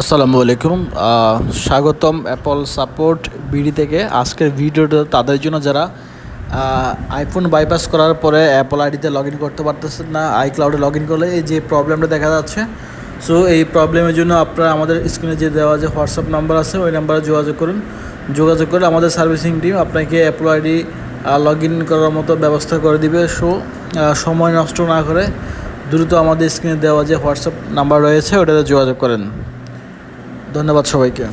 আসসালামু আলাইকুম। স্বাগতম অ্যাপল সাপোর্ট বিডি থেকে। আজকের ভিডিওটা তাদের জন্য যারা আইফোন বাইপাস করার পরে অ্যাপল আইডিতে লগ ইন করতে পারতেছেন না, আইক্লাউডে লগ ইন করলে এই যে প্রবলেমটা দেখা যাচ্ছে। সো এই প্রবলেমের জন্য আপনারা আমাদের স্ক্রিনে যে দেওয়া যে হোয়াটসঅ্যাপ নাম্বার আছে ওই নাম্বারে যোগাযোগ করুন। যোগাযোগ করে আমাদের সার্ভিসিং টিম আপনাকে অ্যাপল আইডি লগ ইন করার মতো ব্যবস্থা করে দিবে। সো সময় নষ্ট না করে দ্রুত আমাদের স্ক্রিনে দেওয়া যে হোয়াটসঅ্যাপ নাম্বার রয়েছে ওটাতে যোগাযোগ করেন। ধন্যবাদ সবাইকে।